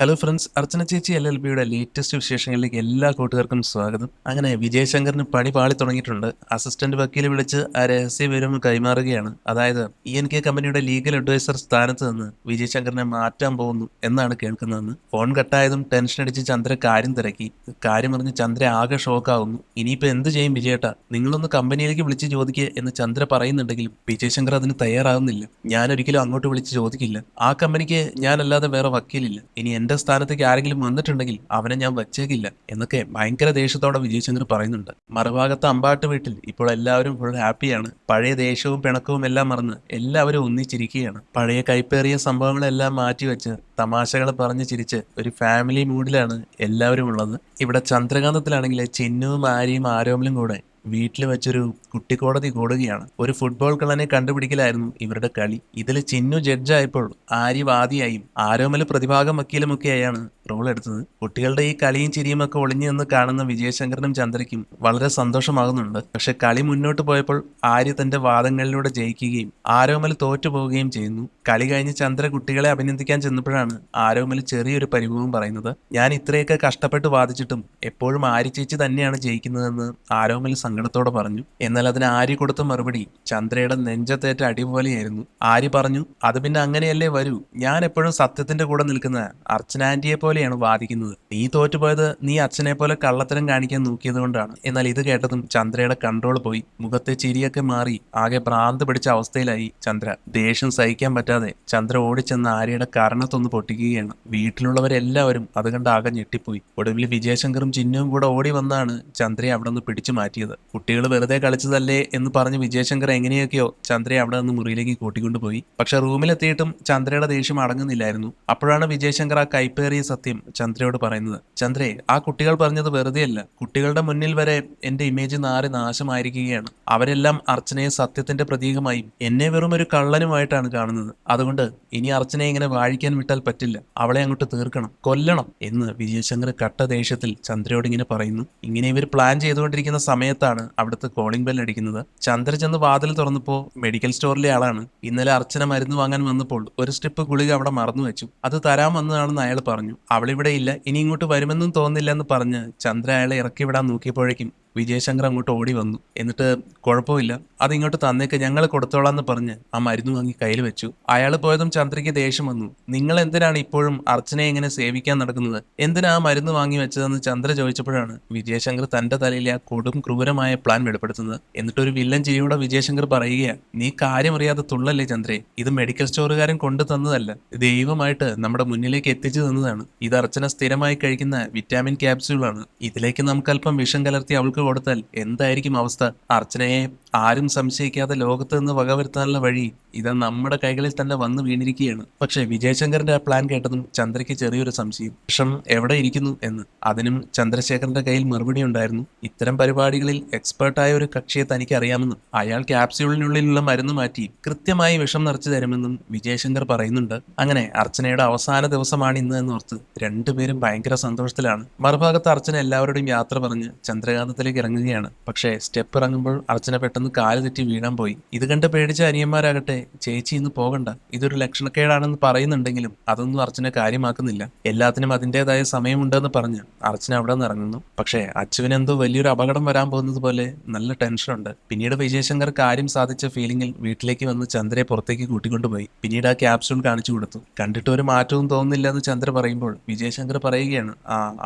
Hello friends, അർച്ചന ചേച്ചി LLBയുടെ latest വിശേഷങ്ങളിലേക്ക് എല്ലാ കൂട്ടുകാർക്കും സ്വാഗതം. അങ്ങനെ വിജയശങ്കറിന് പണി പാളി തുടങ്ങിയിട്ടുണ്ട്. അസിസ്റ്റന്റ് വക്കീൽ വിളിച്ച് ആ രഹസ്യ വിവരം കൈമാറുകയാണ്. അതായത് ENK കമ്പനിയുടെ ലീഗൽ അഡ്വൈസർ സ്ഥാനത്ത് നിന്ന് വിജയശങ്കറിനെ മാറ്റാൻ പോകുന്നു എന്നാണ് കേൾക്കുന്നതെന്ന്. ഫോൺ കട്ടായതും ടെൻഷൻ അടിച്ച് ചന്ദ്ര കാര്യം തിരക്കി. കാര്യം അറിഞ്ഞ് ചന്ദ്ര ആകെ ഷോക്കാവുന്നു. ഇനിയിപ്പോ എന്ത് ചെയ്യും വിജയേട്ടാ, നിങ്ങളൊന്ന് കമ്പനിയിലേക്ക് വിളിച്ച് ചോദിക്കുക എന്ന് ചന്ദ്ര പറയുന്നുണ്ടെങ്കിലും വിജയശങ്കർ അതിന് തയ്യാറാവുന്നില്ല. ഞാനൊരിക്കലും അങ്ങോട്ട് വിളിച്ച് ചോദിക്കില്ല. ആ കമ്പനിക്ക് ഞാനല്ലാതെ വേറെ വക്കീലില്ല. ഇനി എന്റെ സ്ഥാനത്തേക്ക് ആരെങ്കിലും വന്നിട്ടുണ്ടെങ്കിൽ അവനെ ഞാൻ വച്ചേക്കില്ല എന്നൊക്കെ ഭയങ്കര ദേഷ്യത്തോടെ വിജയശങ്കർ പറയുന്നുണ്ട്. മറുഭാഗത്ത് അമ്പാട്ട് വീട്ടിൽ ഇപ്പോൾ എല്ലാവരും ഫുൾ ഹാപ്പിയാണ്. പഴയ ദേഷ്യവും പിണക്കവും എല്ലാം മറന്ന് എല്ലാവരും ഒന്നിച്ചിരിക്കുകയാണ്. പഴയ കൈപ്പേറിയ സംഭവങ്ങളെല്ലാം മാറ്റിവെച്ച് തമാശകൾ പറഞ്ഞ് ചിരിച്ച് ഒരു ഫാമിലി മൂഡിലാണ് എല്ലാവരും ഉള്ളത്. ഇവിടെ ചന്ദ്രകാന്തത്തിലാണെങ്കിൽ ചിന്നുവും ആര്യയും ആരോമലും കൂടെ വീട്ടിൽ വെച്ചൊരു കുട്ടിക്കോടതി കൂടുകയാണ്. ഒരു ഫുട്ബോൾ കളനെ കണ്ടുപിടിക്കലായിരുന്നു ഇവരുടെ കളി. ഇതിൽ ചിന്നു ജഡ്ജായപ്പോൾ ആര്യ വാദിയായും ആരോമൽ പ്രതിഭാഗം വക്കീലുമൊക്കെയായാണ് റോൾ എടുത്തത്. കുട്ടികളുടെ ഈ കളിയും ചിരിയും ഒക്കെ ഒളിഞ്ഞു നിന്ന് കാണുന്ന വിജയശങ്കറിനും ചന്ദ്രയ്ക്കും വളരെ സന്തോഷമാകുന്നുണ്ട്. പക്ഷെ കളി മുന്നോട്ട് പോയപ്പോൾ ആര്യ തന്റെ വാദങ്ങളിലൂടെ ജയിക്കുകയും ആരോമൽ തോറ്റുപോവുകയും ചെയ്യുന്നു. കളി കഴിഞ്ഞ് ചന്ദ്ര കുട്ടികളെ അഭിനന്ദിക്കാൻ ചെന്നപ്പോഴാണ് ആരോമൽ ചെറിയൊരു പരിഭവം പറയുന്നത്. ഞാൻ ഇത്രയൊക്കെ കഷ്ടപ്പെട്ട് വാദിച്ചിട്ടും എപ്പോഴും ആര്യ ചേച്ചി തന്നെയാണ് ജയിക്കുന്നതെന്ന് ആരോമൽ സങ്കടത്തോടെ പറഞ്ഞു. എന്നാൽ അതിന് ആര്യ കൊടുത്ത മറുപടി ചന്ദ്രയുടെ നെഞ്ചത്തേറ്റ അടിപോലെയായിരുന്നു. ആര്യ പറഞ്ഞു, അത് പിന്നെ അങ്ങനെയല്ലേ വരൂ. ഞാൻ എപ്പോഴും സത്യത്തിന്റെ കൂടെ നിൽക്കുന്ന അർച്ചന ആന്റിയെ പോലെയാണ് വാദിക്കുന്നത്. നീ തോറ്റുപോയത് നീ അച്ഛനെ പോലെ കള്ളത്തരം കാണിക്കാൻ നോക്കിയത് കൊണ്ടാണ്. എന്നാൽ ഇത് കേട്ടതും ചന്ദ്രയുടെ കൺട്രോൾ പോയി. മുഖത്തെ ചിരിയൊക്കെ മാറി ആകെ ഭ്രാന്ത് പിടിച്ച അവസ്ഥയിലായി ചന്ദ്ര. ദേഷ്യം സഹിക്കാൻ പറ്റാതെ ചന്ദ്ര ഓടിച്ചെന്ന് ആര്യയുടെ കരണത്തൊന്ന് പൊട്ടിക്കുകയാണ്. വീട്ടിലുള്ളവരെല്ലാവരും അത് കണ്ട് ആകെ ഞെട്ടിപ്പോയി. ഒടുവിൽ വിജയശങ്കറും ചിന്നുവും കൂടെ ഓടി വന്നാണ് ചന്ദ്രയെ അവിടെ നിന്ന് പിടിച്ചു മാറ്റിയത്. കുട്ടികൾ വെറുതെ കളിച്ചതല്ലേ എന്ന് പറഞ്ഞ് വിജയശങ്കർ എങ്ങനെയൊക്കെയോ ചന്ദ്രയെ അവിടെ നിന്ന് മുറിയിലേക്ക് കൂട്ടിക്കൊണ്ടുപോയി. പക്ഷെ റൂമിലെത്തിയിട്ടും ചന്ദ്രയുടെ ദേഷ്യം അടങ്ങുന്നില്ലായിരുന്നു. അപ്പോഴാണ് വിജയശങ്കർ ആ കൈപ്പേറിയ സത്യം ചന്ദ്രയോട് പറയുന്നത്. ചന്ദ്രേ, ആ കുട്ടികൾ പറഞ്ഞത് വെറുതെയല്ല. കുട്ടികളുടെ മുന്നിൽ വരെ എന്റെ ഇമേജ് നാശമായിരിക്കുകയാണ്. അവരെല്ലാം അർച്ചനയെ സത്യത്തിന്റെ പ്രതീകമായും എന്നെ വെറും ഒരു കള്ളനുമായിട്ടാണ് കാണുന്നത്. അതുകൊണ്ട് ഇനി അർച്ചനയെ ഇങ്ങനെ വാഴിക്കാൻ വിട്ടാൽ പറ്റില്ല. അവളെ അങ്ങോട്ട് തീർക്കണം, കൊല്ലണം എന്ന് വിജയശങ്കർ കട്ട ദേഷ്യത്തിൽ ചന്ദ്രയോട് ഇങ്ങനെ പറയുന്നു. ഇങ്ങനെ ഇവർ പ്ലാൻ ചെയ്തുകൊണ്ടിരിക്കുന്ന സമയത്താണ് അവിടുത്തെ കോളിംഗ് ബെൽ അടിക്കുന്നത്. ചന്ദ്ര ചെന്ന് വാതിൽ തുറന്നപ്പോ മെഡിക്കൽ സ്റ്റോറിലെ ആളാണ്. ഇന്നലെ അർച്ചന മരുന്ന് വാങ്ങാൻ വന്നപ്പോൾ ഒരു സ്ട്രിപ്പ് ഗുളിക അവിടെ മറന്നു വെച്ചു. അത് തരാൻ വന്നതാണെന്ന് അയാൾ പറഞ്ഞു. അവളിവിടെ ഇല്ല, ഇനി ഇങ്ങോട്ട് വരുമെന്നും തോന്നില്ല എന്ന് പറഞ്ഞ് ചന്ദ്ര അയാളെ ഇറക്കി വിടാൻ നോക്കിയപ്പോഴേക്കും വിജയശങ്കർ അങ്ങോട്ട് ഓടി വന്നു. എന്നിട്ട് കുഴപ്പമില്ല, അതിങ്ങോട്ട് തന്നേക്ക്, ഞങ്ങൾ കൊടുത്തോളാം എന്ന് പറഞ്ഞ് ആ മരുന്ന് വാങ്ങി കയ്യിൽ വെച്ചു. അയാൾ പോയതും ചന്ദ്രയ്ക്ക് ദേഷ്യം വന്നു. നിങ്ങൾ എന്തിനാണ് ഇപ്പോഴും അർച്ചനയെ ഇങ്ങനെ സേവിക്കാൻ നടക്കുന്നത്? എന്തിനാ ആ മരുന്ന് വാങ്ങി വെച്ചതെന്ന് ചന്ദ്ര ചോദിച്ചപ്പോഴാണ് വിജയശങ്കർ തന്റെ തലയിലെ ആ കൊടും ക്രൂരമായ പ്ലാൻ വെളിപ്പെടുത്തുന്നത്. എന്നിട്ടൊരു വില്ലൻ ചിരിയോടെ വിജയശങ്കർ പറയുകയാണ്, നീ കാര്യമറിയാതെ തുള്ളല്ലേ ചന്ദ്രേ. ഇത് മെഡിക്കൽ സ്റ്റോറുകാരൻ കൊണ്ടു തന്നതല്ല, ദൈവമായിട്ട് നമ്മുടെ മുന്നിലേക്ക് എത്തിച്ചു തന്നതാണ്. ഇത് അർച്ചന സ്ഥിരമായി കഴിക്കുന്ന വിറ്റാമിൻ ക്യാപ്സ്യൂളാണ്. ഇതിലേക്ക് നമുക്ക് അല്പം വിഷം കലർത്തി അവൾക്ക് കൊടുത്താൽ എന്തായിരിക്കും അവസ്ഥ? അർച്ചനയെ ആരും സംശയിക്കാതെ ലോകത്ത് നിന്ന് വകവരുത്താനുള്ള വഴി ഇത് നമ്മുടെ കൈകളിൽ തന്നെ വന്നു വീണിരിക്കുകയാണ്. പക്ഷെ വിജയശങ്കറിന്റെ ആ പ്ലാൻ കേട്ടതും ചന്ദ്രയ്ക്ക് ചെറിയൊരു സംശയം, വിഷം എവിടെ ഇരിക്കുന്നു എന്ന്. അതിനും ചന്ദ്രശേഖരന്റെ കയ്യിൽ മറുപടി ഉണ്ടായിരുന്നു. ഇത്തരം പരിപാടികളിൽ എക്സ്പേർട്ടായ ഒരു കക്ഷിയെ തനിക്ക് അറിയാമെന്നും അയാൾ ക്യാപ്സ്യൂളിനുള്ളിലുള്ള മരുന്ന് മാറ്റി കൃത്യമായി വിഷം നിറച്ചു തരുമെന്നും വിജയശങ്കർ പറയുന്നുണ്ട്. അങ്ങനെ അർച്ചനയുടെ അവസാന ദിവസമാണ് ഇന്ന് എന്നോർത്ത് രണ്ടുപേരും ഭയങ്കര സന്തോഷത്തിലാണ്. മറുഭാഗത്ത് അർച്ചന എല്ലാവരുടെയും യാത്ര പറഞ്ഞ് ചന്ദ്രകാന്തത്തിലേക്ക് ഇറങ്ങുകയാണ്. പക്ഷേ സ്റ്റെപ്പ് ഇറങ്ങുമ്പോൾ അർച്ചന പെട്ടെന്ന് കാല് തെറ്റി വീഴാൻ പോയി. ഇത് കണ്ട് പേടിച്ച അനിയന്മാരാകട്ടെ, ചേച്ചി ഇന്ന് പോകണ്ട, ഇതൊരു ലക്ഷണക്കേടാണെന്ന് പറയുന്നുണ്ടെങ്കിലും അതൊന്നും അർച്ചന കാര്യമാക്കുന്നില്ല. എല്ലാത്തിനും അതിൻ്റെതായ സമയമുണ്ടെന്ന് പറഞ്ഞ് അർച്ചന അവിടെ നിന്ന് ഇറങ്ങുന്നു. പക്ഷേ അച്ചുവിന് എന്തോ വലിയൊരു അപകടം വരാൻ പോകുന്നത് പോലെ നല്ല ടെൻഷനുണ്ട്. പിന്നീട് വിജയശങ്കർ കാര്യം സാധിച്ച ഫീലിംഗിൽ വീട്ടിലേക്ക് വന്ന് ചന്ദ്രയെ പുറത്തേക്ക് കൂട്ടിക്കൊണ്ടുപോയി. പിന്നീട് ആ ക്യാപ്സ്യൂൾ കാണിച്ചു കൊടുത്തു. കണ്ടിട്ട് ഒരു മാറ്റവും തോന്നുന്നില്ല എന്ന് ചന്ദ്ര പറയുമ്പോൾ വിജയശങ്കർ പറയുകയാണ്,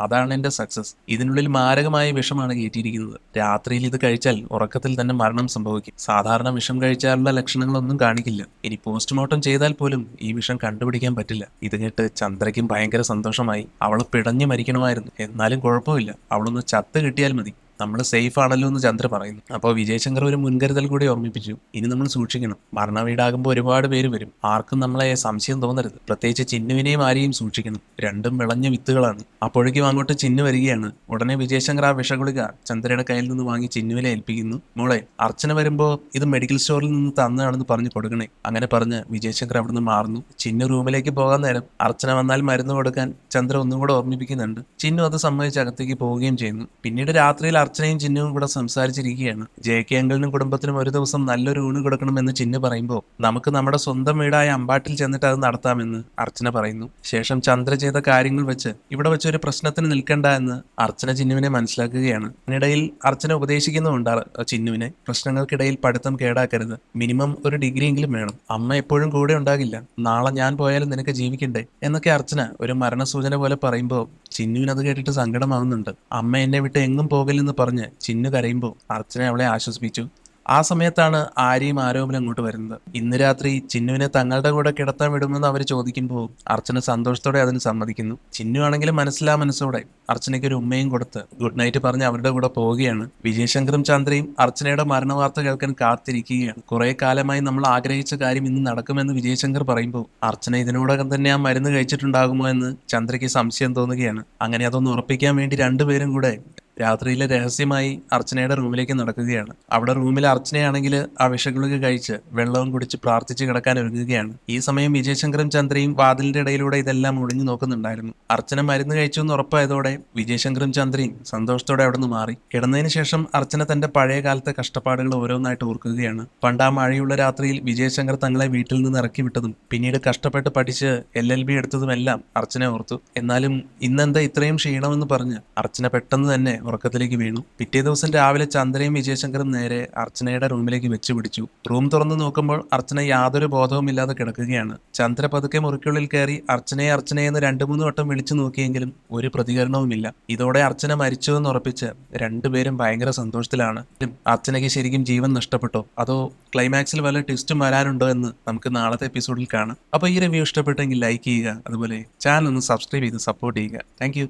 അതാണ് എന്റെ സക്സസ്. ഇതിനുള്ളിൽ മാരകമായ വിഷമാണ് കയറ്റിയിരിക്കുന്നത്. രാത്രിയിൽ ഇത് കഴിച്ചാൽ ഉറക്കത്തിൽ തന്നെ മരണം സംഭവിക്കും. സാധാരണ വിഷം കഴിച്ചാലുള്ള ലക്ഷണങ്ങളൊന്നും കാണിക്കില്ല. ഇനി പോസ്റ്റ്മോർട്ടം ചെയ്താൽ പോലും ഈ വിഷം കണ്ടുപിടിക്കാൻ പറ്റില്ല. ഇത് കേട്ട് ചന്ദ്രയ്ക്കും ഭയങ്കര സന്തോഷമായി. അവള് പിടഞ്ഞു മരിക്കണമായിരുന്നു, എന്നാലും കുഴപ്പമില്ല, അവളൊന്ന് ചത്ത് കിട്ടിയാൽ മതി, നമ്മൾ സേഫ് ആണല്ലോ എന്ന് ചന്ദ്ര പറയുന്നു. അപ്പോൾ വിജയശങ്കർ ഒരു മുൻകരുതൽ കൂടി ഓർമ്മിപ്പിച്ചു. ഇനി നമ്മൾ സൂക്ഷിക്കണം. മരണ വീടാകുമ്പോൾ ഒരുപാട് പേര് വരും. ആർക്കും നമ്മളെ സംശയം തോന്നരുത്. പ്രത്യേകിച്ച് ചിന്നുവിനെയും ആരെയും സൂക്ഷിക്കണം. രണ്ടും വിളഞ്ഞ വിത്തുകളാണ്. അപ്പോഴേക്കും അങ്ങോട്ട് ചിന്നു വരികയാണ്. ഉടനെ വിജയശങ്കർ ആ വിഷഗുളിക ചന്ദ്രയുടെ കയ്യിൽ നിന്ന് വാങ്ങി ചിന്നുവിനെ ഏൽപ്പിക്കുന്നു. മോളെ, അർച്ചന വരുമ്പോൾ ഇത് മെഡിക്കൽ സ്റ്റോറിൽ നിന്ന് തന്നതാണെന്ന് പറഞ്ഞു കൊടുക്കണേ. അങ്ങനെ പറഞ്ഞ് വിജയശങ്കർ അവിടുന്ന് മാറുന്നു. ചിന്നു റൂമിലേക്ക് പോകാൻ നേരം അർച്ചന വന്നാൽ മരുന്ന് കൊടുക്കാൻ ചന്ദ്ര ഒന്നും കൂടെ ഓർമ്മിപ്പിക്കുന്നുണ്ട്. ചിന്നു അത് സമ്മതിച്ച് അകത്തേക്ക് പോവുകയും ചെയ്യുന്നു. പിന്നീട് രാത്രിയിൽ അർച്ചനയും ചിന്നുവും കൂടെ സംസാരിച്ചിരിക്കുകയാണ്. ജെ.കെ. അങ്കിളിനും കുടുംബത്തിനും ഒരു ദിവസം നല്ലൊരു ഊണ് കൊടുക്കണമെന്ന് ചിന്നു പറയുമ്പോൾ നമുക്ക് നമ്മുടെ സ്വന്തം വീടായ അമ്പാട്ടിൽ ചെന്നിട്ട് അത് നടത്താമെന്ന് അർച്ചന പറയുന്നു. ശേഷം ചന്ദ്ര ചെയ്ത കാര്യങ്ങൾ വെച്ച് ഇവിടെ വെച്ച് ഒരു പ്രശ്നത്തിന് നിൽക്കണ്ട എന്ന് അർച്ചന ചിന്നുവിനെ മനസ്സിലാക്കുകയാണ്. ഇതിനിടയിൽ അർച്ചന ഉപദേശിക്കുന്നുമുണ്ട് ചിന്നുവിനെ. പ്രശ്നങ്ങൾക്കിടയിൽ പഠിത്തം കേടാക്കരുത്, മിനിമം ഒരു ഡിഗ്രിയെങ്കിലും വേണം, അമ്മ എപ്പോഴും കൂടെ ഉണ്ടാകില്ല, നാളെ ഞാൻ പോയാലും നിനക്ക് ജീവിക്കണ്ടേ എന്നൊക്കെ അർച്ചന ഒരു മരണസൂചന പോലെ പറയുമ്പോൾ ചിന്നുവിന് അത് കേട്ടിട്ട് സങ്കടമാവുന്നുണ്ട്. അമ്മ എന്നെ വിട്ട് എങ്ങും പോകില്ലെന്ന് പറഞ്ഞ് ചിന്നു കരയുമ്പോൾ അർച്ചന അവളെ ആശ്വസിപ്പിച്ചു. ആ സമയത്താണ് ആര്യയും ആരോപണം അങ്ങോട്ട് വരുന്നത്. ഇന്ന് രാത്രി ചിന്നുവിനെ തങ്ങളുടെ കൂടെ കിടത്താൻ വിടുമെന്ന് അവർ ചോദിക്കുമ്പോൾ അർച്ചന സന്തോഷത്തോടെ അതിന് സമ്മതിക്കുന്നു. ചിന്നു ആണെങ്കിലും മനസ്സോടെ അർച്ചനയ്ക്ക് ഒരു ഉമ്മയും കൊടുത്ത് ഗുഡ് നൈറ്റ് പറഞ്ഞ് അവരുടെ കൂടെ പോവുകയാണ്. വിജയശങ്കറും ചന്ദ്രയും അർച്ചനയുടെ മരണവാർത്ത കേൾക്കാൻ കാത്തിരിക്കുകയാണ്. കുറെ കാലമായി നമ്മൾ ആഗ്രഹിച്ച കാര്യം ഇന്ന് നടക്കുമെന്ന് വിജയശങ്കർ പറയുമ്പോൾ അർച്ചന ഇതിനോടകം തന്നെ ആ മരുന്ന് കഴിച്ചിട്ടുണ്ടാകുമോ എന്ന് ചന്ദ്രയ്ക്ക് സംശയം തോന്നുകയാണ്. അങ്ങനെ അതൊന്ന് ഉറപ്പിക്കാൻ വേണ്ടി രണ്ടുപേരും കൂടെ രാത്രിയിൽ രഹസ്യമായി അർച്ചനയുടെ റൂമിലേക്ക് നടക്കുകയാണ്. അവിടെ റൂമിൽ അർച്ചനയാണെങ്കിൽ ആ വിഷഗുളിക കഴിച്ച് വെള്ളവും കുടിച്ച് പ്രാർത്ഥിച്ച് കിടക്കാൻ ഒരുങ്ങുകയാണ്. ഈ സമയം വിജയശങ്കറും ചന്ദ്രയും വാതിലിന്റെ ഇടയിലൂടെ ഇതെല്ലാം ഒളിഞ്ഞു നോക്കുന്നുണ്ടായിരുന്നു. അർച്ചന മരുന്ന് കഴിച്ചു എന്ന് ഉറപ്പായതോടെ വിജയശങ്കറും ചന്ദ്രയും സന്തോഷത്തോടെ അവിടെ നിന്ന് മാറി. കിടന്നതിന് ശേഷം അർച്ചന തന്റെ പഴയ കാലത്തെ കഷ്ടപ്പാടുകൾ ഓരോന്നായിട്ട് ഓർക്കുകയാണ്. പണ്ട് ആ മഴയുള്ള രാത്രിയിൽ വിജയശങ്കർ തങ്ങളെ വീട്ടിൽ നിന്ന് ഇറക്കി വിട്ടതും പിന്നീട് കഷ്ടപ്പെട്ട് പഠിച്ച് LLB എടുത്തതുമെല്ലാം അർച്ചന ഓർത്തു. എന്നാലും ഇന്നെന്താ ഇത്രയും ക്ഷീണമെന്ന് പറഞ്ഞ് അർച്ചന പെട്ടെന്ന് തന്നെ ഉറക്കത്തിലേക്ക് വീണു. പിറ്റേ ദിവസം രാവിലെ ചന്ദ്രയും വിജയശങ്കറും നേരെ അർച്ചനയുടെ റൂമിലേക്ക് വെച്ചു പിടിച്ചു. റൂം തുറന്നു നോക്കുമ്പോൾ അർച്ചന യാതൊരു ബോധവുമില്ലാതെ കിടക്കുകയാണ്. ചന്ദ്ര പതുക്കെ മുറിക്കുള്ളിൽ കയറി അർച്ചനയെന്ന് 2-3 വട്ടം വിളിച്ചു നോക്കിയെങ്കിലും ഒരു പ്രതികരണവുമില്ല. ഇതോടെ അർച്ചന മരിച്ചുവെന്ന് ഉറപ്പിച്ച് രണ്ടുപേരും ഭയങ്കര സന്തോഷത്തിലാണ്. അർച്ചനയ്ക്ക് ശരിക്കും ജീവൻ നഷ്ടപ്പെട്ടോ അതോ ക്ലൈമാക്സിൽ വല്ല ട്വിസ്റ്റും വരാനുണ്ടോ എന്ന് നമുക്ക് നാളത്തെ എപ്പിസോഡിൽ കാണാം. അപ്പോൾ ഈ റിവ്യൂ ഇഷ്ടപ്പെട്ടെങ്കിൽ ലൈക്ക് ചെയ്യുക, അതുപോലെ ചാനൽ ഒന്ന് സബ്സ്ക്രൈബ് ചെയ്ത് സപ്പോർട്ട് ചെയ്യുക. താങ്ക്